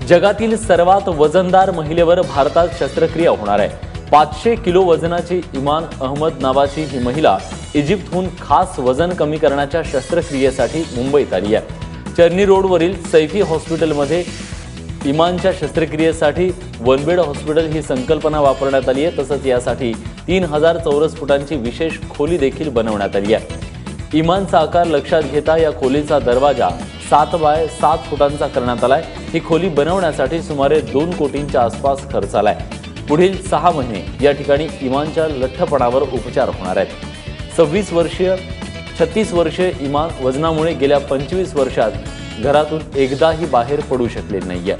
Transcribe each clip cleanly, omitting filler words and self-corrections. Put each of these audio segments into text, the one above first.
जगातील सर्वात वजनदार महिलेवर भारतात शस्त्रक्रिया होणार आहे। 500 किलो वजनाची इमान अहमद नावाची ही महिला इजिप्तहून खास वजन कमी करण्याच्या शस्त्रक्रियेसाठी मुंबईत आली आहे। चर्नी रोडवरील सैफी हॉस्पिटलमध्ये इमानच्या शस्त्रक्रियेसाठी वन बेड हॉस्पिटल ही संकल्पना वापरण्यात आली आहे। तसंच यासाठी 3000 चौरस फुटांची विशेष खोली देखील बनवण्यात आली आहे। इमानचा आकार लक्षात घेता या खोलीचा दरवाजा 7 बाय 7 फुटांचा करण्यात आलाय। ही खोली बनवण्यासाठी सुमारे 2 कोटींच्या आसपास खर्च आलाय। पुढील 6 महिने या ठिकाणी इमानच्या लठ्ठपणावर उपचार होणार आहेत। 36 वर्षीय इमान वजनामुळे गेल्या 25 वर्षात घरातून एकदाही बाहेर पडू शकले नाहीये।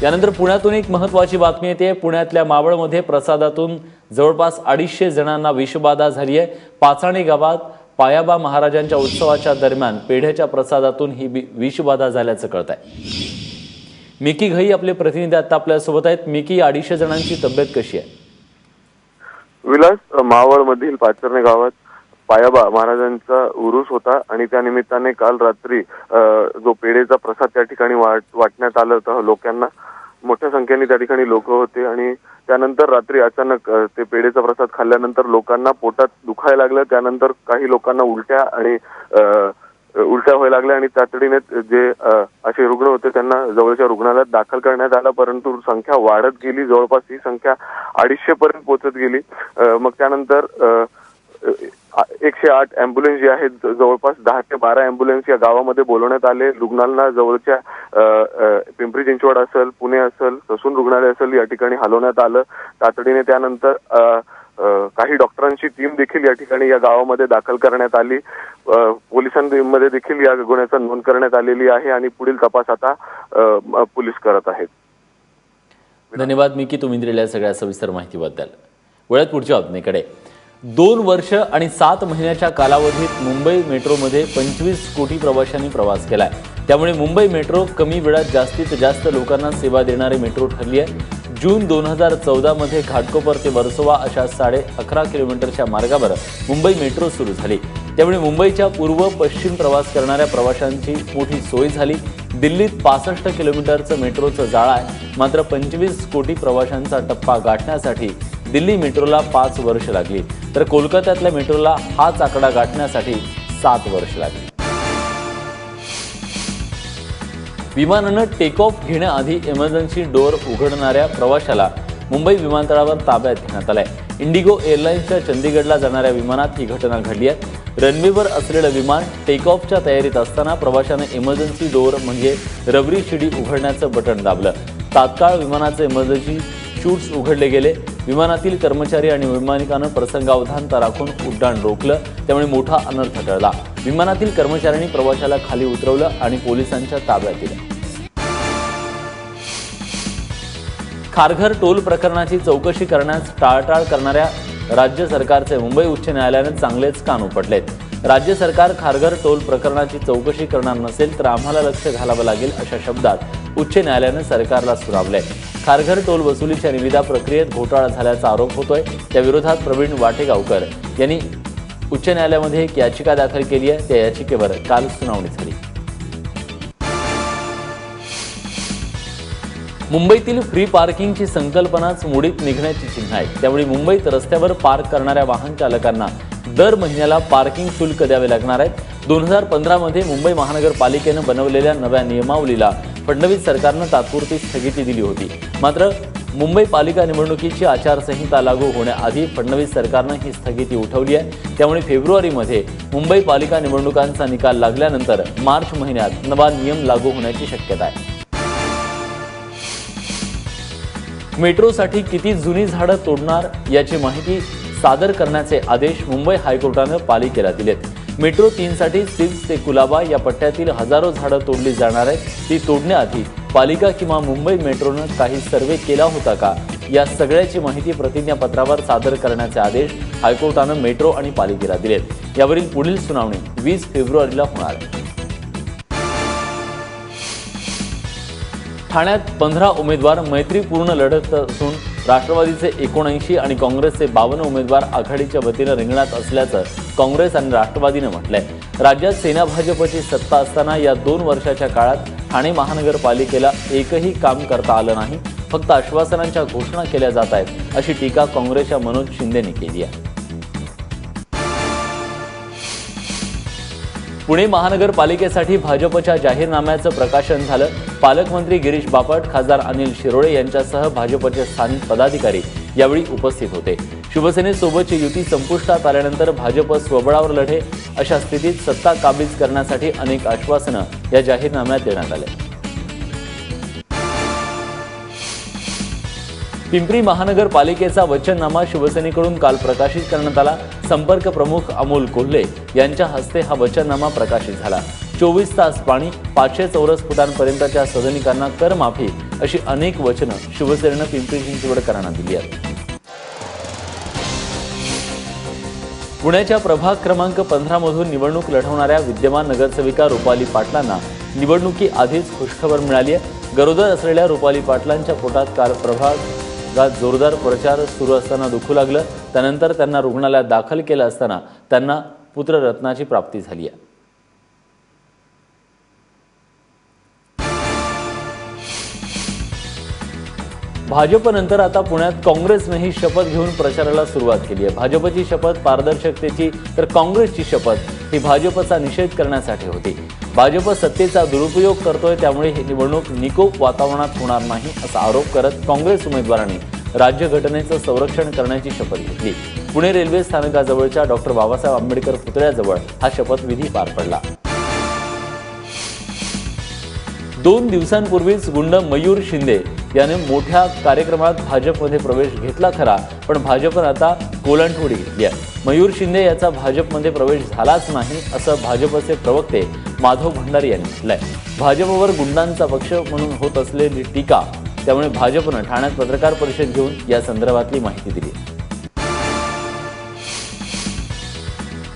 यानंतर पुण्यातून एक महत्त्वाची बातमी येते। पुण्यातल्या मावळमध्ये प्रसादातून जवळपास 250 जणांना विषबाधा झाली आहे। पाचाणे गावात पायाबा महाराजांच्या उत्सवाच्या दरम्यान पेढ्याच्या प्रसादातून ही विषबाधा झाल्याचं कळत आहे। मिकी घई आपले प्रतिनिधी आता आपल्या सोबत आहेत। मिकी, 250 जणांची तब्येत कशी आहे? विलास, मावळमधील पाचरणे गावात पायाबा महाराजांचा उरूस होता आणि त्या निमित्ताने काल रात्री जो पेढेचा प्रसाद त्या ठिकाणी वाटण्यात आला होता लोकांना। मोठ्या संख्येने त्या ठिकाणी लोक होते आणि त्यानंतर रात्री अचानक ते पेढेचा प्रसाद खाल्ल्यानंतर लोकांना पोटात दुखायला लागलं। त्यानंतर काही लोकांना उलट्या व्हायला लागल्या आणि तातडीने जे असे रुग्ण होते त्यांना जवळच्या रुग्णालयात दाखल करण्यात आलं, परंतु संख्या वाढत गेली। जवळपास ही संख्या 250 पर्यंत पोहोचत गेली। मग त्यानंतर 108 अँब्युलन्स जे आहेत, जवळपास 10 ते 12 अँब्युलन्स या गावामध्ये बोलवण्यात आले। रुग्णांना जवळच्या पिंपरी चिंचवड असेल, पुणे असेल, ससून रुग्णालय असेल या ठिकाणी हलवण्यात आलं तातडीने। त्यानंतर काही डॉक्टरांची टीम देखील या ठिकाणी या गावामध्ये दाखल करण्यात आली। पोलिसांमध्ये देखील या गुन्ह्याची नोंद करण्यात आलेली आहे आणि पुढील तपास आता पोलीस करत आहेत। धन्यवाद मिकी, तुम्ही दिलेल्या सगळ्या सविस्तर माहितीबद्दल। वळत पुढच्या बातमीकडे। 2 वर्ष आणि 7 महिन्याच्या कालावधीत मुंबई मेट्रोमध्ये 25 कोटी प्रवाशांनी प्रवास केलाय। त्यामुळे मुंबई मेट्रो कमी वेळात जास्तीत जास्त लोकांना सेवा देणारी मेट्रो ठरली आहे। जून 2014 मध्ये घाटकोपर ते वर्सोवा अशा 11.5 किलोमीटरच्या मार्गावर मुंबई मेट्रो सुरू झाली। त्यामुळे मुंबईच्या पूर्व पश्चिम प्रवास करणाऱ्या प्रवाशांची मोठी सोय झाली। दिल्लीत 65 किलोमीटरचं मेट्रोचं जाळं आहे, मात्र 25 कोटी प्रवाशांचा टप्पा गाठण्यासाठी दिल्ली मेट्रोला 5 वर्ष लागली, तर कोलकात्यातल्या मेट्रोला हाच आकडा गाठण्यासाठी 7 वर्ष लागली। विमानानं टेक ऑफ घेण्याआधी इमर्जन्सी डोअर उघडणाऱ्या प्रवाशाला मुंबई विमानतळावर ताब्यात घेण्यात आलंय। इंडिगो एअरलाइन्सच्या चंदीगडला जाणाऱ्या विमानात ही घटना घडली आहे। रनवेवर असलेलं विमान टेक ऑफच्या तयारीत असताना प्रवाशानं इमर्जन्सी डोअर म्हणजे रबरी शिडी उघडण्याचं बटन दाबलं। तात्काळ विमानाचे इमर्जन्सी शूट्स उघडले गेले। विमानातील कर्मचारी आणि वैमानिकानं प्रसंगावधानता राखून उड्डाण रोखलं, त्यामुळे मोठा अनर्थ टळला। विमानातील कर्मचाऱ्यांनी प्रवाशाला खाली उतरवलं आणि पोलिसांच्या ताब्यात दिलं। खारघर टोल प्रकरणाची चौकशी करण्यास टाळाटाळ करणाऱ्या राज्य सरकारचे मुंबई उच्च न्यायालयाने चांगलेच कान उपटलेत। राज्य सरकार खारघर टोल प्रकरणाची चौकशी करणार नसेल तर आम्हाला लक्ष घालावं लागेल अशा शब्दात उच्च न्यायालयाने सरकारला सुनावलंय। खारघर टोल वसुलीच्या निविदा प्रक्रियेत घोटाळा झाल्याचा आरोप होतोय। त्या विरोधात प्रवीण वाटेगावकर यांनी उच्च न्यायालयामध्ये एक याचिका दाखल केली आहे। त्या याचिकेवर काल सुनावणी झाली। मुंबईतील फ्री पार्किंगची संकल्पनाच मोडीत निघण्याची चिन्ह आहे। त्यामुळे मुंबईत रस्त्यावर पार्क करणाऱ्या वाहन चालकांना दर महिन्याला पार्किंग शुल्क द्यावे लागणार आहे। 2015 मध्ये मुंबई महानगरपालिकेनं बनवलेल्या नव्या नियमावलीला फडणवीस सरकारनं तात्पुरती स्थगिती दिली होती। मात्र मुंबई पालिका निवडणुकीची आचारसंहिता लागू होण्याआधी फडणवीस सरकारनं ही स्थगिती उठवली आहे। त्यामुळे फेब्रुवारीमध्ये मुंबई पालिका निवडणुकांचा निकाल लागल्यानंतर मार्च महिन्यात नवा नियम लागू होण्याची शक्यता आहे। मेट्रोसाठी किती जुनी झाडं तोडणार याची माहिती सादर करण्याचे आदेश मुंबई हायकोर्टानं पालिकेला दिलेत। मेट्रो 3 साठी सिल्स ते कुलाबा या पट्ट्यातील हजारो झाडं तोडली जाणार आहेत। ती तोडण्याआधी पालिका किंवा मुंबई मेट्रोनं काही सर्वे केला होता का, या सगळ्याची माहिती प्रतिज्ञापत्रावर सादर करण्याचे आदेश हायकोर्टानं मेट्रो आणि पालिकेला दिलेत। यावरील पुढील सुनावणी 20 फेब्रुवारीला होणार आहे। ठाण्यात 15 उमेदवार मैत्रीपूर्ण लढत असून राष्ट्रवादीचे 79 आणि काँग्रेसचे 52 उमेदवार आघाडीच्या वतीनं रिंगणात असल्याचं काँग्रेस आणि राष्ट्रवादीने म्हटलंय। राज्यात सेना भाजपची सत्ता असताना या 2 वर्षाच्या काळात ठाणे महानगरपालिकेला एकही काम करता आलं नाही, फक्त आश्वासनांच्या घोषणा केल्या जात आहेत, अशी टीका काँग्रेसच्या मनोज शिंदेने केली आहे। पुणे महानगरपालिकेसाठी भाजपच्या जाहीरनाम्याचं प्रकाशन झालं। पालकमंत्री गिरीश बापट, खासदार अनिल शिरोळे यांच्यासह भाजपचे स्थानिक पदाधिकारी यावेळी उपस्थित होते। शिवसेनेसोबतची युती संपुष्टात आल्यानंतर भाजप स्वबळावर लढे अशा स्थितीत सत्ता काबीज करण्यासाठी अनेक आश्वासनं या जाहीरनाम्यात देण्यात आले। पिंपरी महानगरपालिकेचा वचननामा शिवसेनेकडून काल प्रकाशित करण्यात आला। संपर्क प्रमुख अमोल कोल्हे यांच्या हस्ते हा वचननामा प्रकाशित झाला। 24 तास पाणी, 500 चौरस फुटांपर्यंतच्या सदनिकांना करमाफी अशी अनेक वचनं शिवसेनेनं पिंपरी चिंचवडकरांना दिली आहेत। पुण्याच्या प्रभाग क्रमांक 15 मधून निवडणूक लढवणाऱ्या विद्यमान नगरसेविका रुपाली पाटलांना निवडणुकीआधीच खुशखबर मिळाली आहे। गरोदर असलेल्या रुपाली पाटलांच्या पोटात काल प्रभागात जोरदार प्रचार सुरू असताना दुखू लागलं। त्यानंतर त्यांना रुग्णालयात दाखल केलं असताना त्यांना पुत्ररत्नाची प्राप्ती झाली आहे। भाजपनंतर आता पुण्यात काँग्रेसनेही शपथ घेऊन प्रचाराला सुरुवात केली आहे। भाजपची शपथ पारदर्शकतेची तर काँग्रेसची शपथ ही भाजपचा निषेध करण्यासाठी होती। भाजप सत्तेचा दुरुपयोग करतोय, त्यामुळे ही निवडणूक निकोप वातावरणात होणार नाही असा आरोप करत काँग्रेस उमेदवारांनी राज्यघटनेचं संरक्षण करण्याची शपथ घेतली। पुणे रेल्वे स्थानकाजवळच्या डॉक्टर बाबासाहेब आंबेडकर पुतळ्याजवळ हा शपथविधी पार पडला। 2 दिवसांपूर्वीच गुंड मयूर शिंदे याने मोठ्या कार्यक्रमात भाजपमध्ये प्रवेश घेतला खरा, पण भाजपने आता कोलांटोडी घेतली आहे। मयूर शिंदे याचा भाजपमध्ये प्रवेश झालाच नाही असं भाजपचे प्रवक्ते माधव भंडारी यांनी म्हटलंय। भाजपवर गुंडांचा पक्ष म्हणून होत असलेली टीका, त्यामुळे भाजपने ठाण्यात पत्रकार परिषद घेऊन या संदर्भातली माहिती दिली।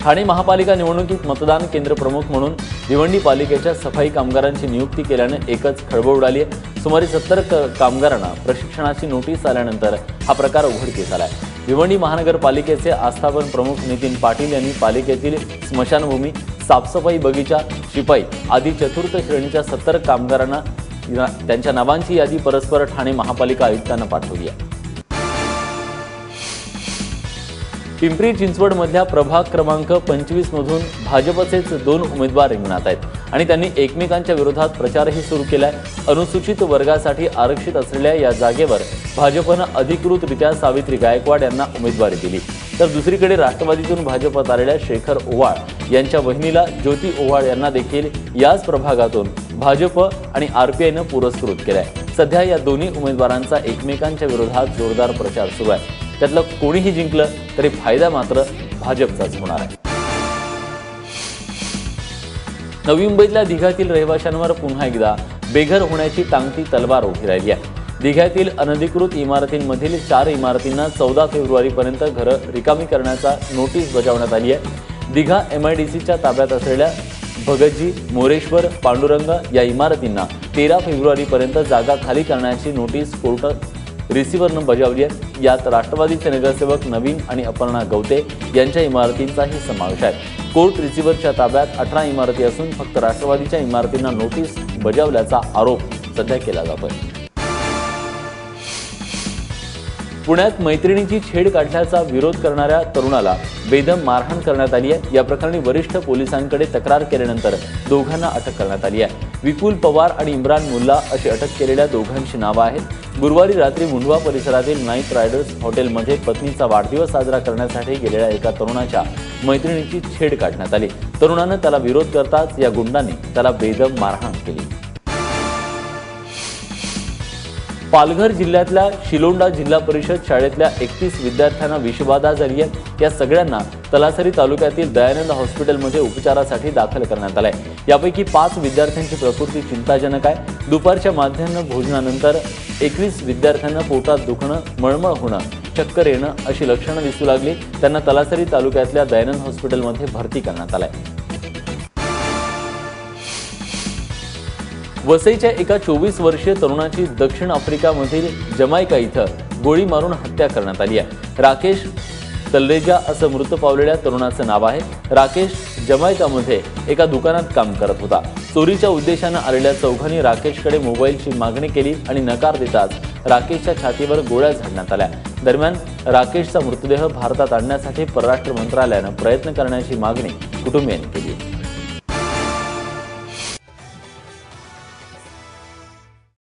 ठाणे महापालिका निवडणुकीत मतदान केंद्र प्रमुख म्हणून भिवंडी पालिकेच्या सफाई कामगारांची नियुक्ती केल्याने एकच खळबळ उडाली आहे। सुमारे 70 कामगारांना प्रशिक्षणाची नोटीस आल्यानंतर हा प्रकार उघडकीस आलाय। भिवंडी महानगरपालिकेचे आस्थापन प्रमुख नितीन पाटील यांनी पालिकेतील स्मशानभूमी, साफसफाई, बगीचा, शिपाई आदी चतुर्थ श्रेणीच्या 70 कामगारांना त्यांच्या नावांची यादी परस्पर ठाणे महापालिका आयुक्तांना पाठवली आहे। पिंपरी चिंचवड मधल्या प्रभाग क्रमांक 25 मधून भाजपचेच 2 उमेदवार रिंगणात आहेत आणि त्यांनी एकमेकांच्या विरोधात प्रचारही सुरू केलाय। अनुसूचित वर्गासाठी आरक्षित असलेल्या या जागेवर भाजपनं अधिकृतरित्या सावित्री गायकवाड यांना उमेदवारी दिली, तर दुसरीकडे राष्ट्रवादीतून भाजपत आलेल्या शेखर ओवाळ यांच्या बहिणीला ज्योती ओवाळ यांना देखील याच प्रभागातून भाजप आणि आरपीआयनं पुरस्कृत केलाय। सध्या या दोन्ही उमेदवारांचा एकमेकांच्या विरोधात जोरदार प्रचार सुरू आहे। त्यातलं कोणीही जिंकलं तरी फायदा मात्र भाजपचाच होणार आहे। नवी मुंबईतल्या दिघ्यातील रहिवाशांवर पुन्हा एकदा बेघर होण्याची टांगती तलवार उभी राहिली आहे। दिघ्यातील अनधिकृत इमारतींमधील 4 इमारतींना 14 फेब्रुवारीपर्यंत घरं रिकामी करण्याचा नोटीस बजावण्यात आली आहे। दिघा MIDCच्या ताब्यात असलेल्या भगतजी, मोरेश्वर, पांडुरंग या इमारतींना 13 फेब्रुवारीपर्यंत जागा खाली करण्याची नोटीस कोर्टात रिसिव्हरनं बजावली आहे। यात राष्ट्रवादीचे नगरसेवक नवीन आणि अपर्णा गवते यांच्या इमारतींचाही समावेश आहे। कोर्ट रिसिव्हरच्या ताब्यात 18 इमारती असून फक्त राष्ट्रवादीच्या इमारतींना नोटीस बजावल्याचा आरोप सध्या केला जातोय। पुण्यात मैत्रिणीची छेड काढल्याचा विरोध करणाऱ्या तरुणाला बेदम मारहाण करण्यात आली आहे। या प्रकरणी वरिष्ठ पोलिसांकडे तक्रार केल्यानंतर दोघांना अटक करण्यात आली आहे। विपुल पवार आणि इम्रान मुल्ला अशी अटक केलेल्या दोघांची नावं आहेत। गुरुवारी रात्री मुंढवा परिसरातील नाईट रायडर्स हॉटेलमध्ये पत्नीचा वाढदिवस साजरा करण्यासाठी गेलेल्या एका तरुणाच्या मैत्रिणीची छेड काढण्यात आली। तरुणानं त्याला विरोध करताच या गुंडांनी त्याला बेदम मारहाण केली। पालघर जिल्ह्यातल्या शिलोंडा जिल्हा परिषद शाळेतल्या 31 विद्यार्थ्यांना विषबाधा झाली आहे। या सगळ्यांना तलासरी तालुक्यातील दयानंद हॉस्पिटलमध्ये उपचारासाठी दाखल करण्यात आलंय। यापैकी 5 विद्यार्थ्यांची प्रकृती चिंताजनक आहे। दुपारच्या माध्यान्ह भोजनानंतर 21 विद्यार्थ्यांना पोटात दुखणं, मळमळ होणं, चक्कर येणं अशी लक्षणं दिसू लागली। त्यांना तलासरी तालुक्यातल्या दयानंद हॉस्पिटलमध्ये भरती करण्यात आलंय। वसईच्या एका 24 वर्षीय तरुणाची दक्षिण आफ्रिकामधील जमैका इथं गोळी मारून हत्या करण्यात आली आहे। राकेश तलरेजा असं मृत पावलेल्या तरुणाचं नाव आहे। राकेश जमैकामध्ये एका दुकानात काम करत होता। चोरीच्या उद्देशाने आलेल्या चौघांनी राकेशकडे मोबाईलची मागणी केली आणि नकार देताच राकेशच्या छातीवर गोळ्या झाडण्यात आल्या। दरम्यान राकेशचा मृतदेह भारतात आणण्यासाठी परराष्ट्र मंत्रालयाने प्रयत्न करण्याची मागणी कुटुंबियांनी केली।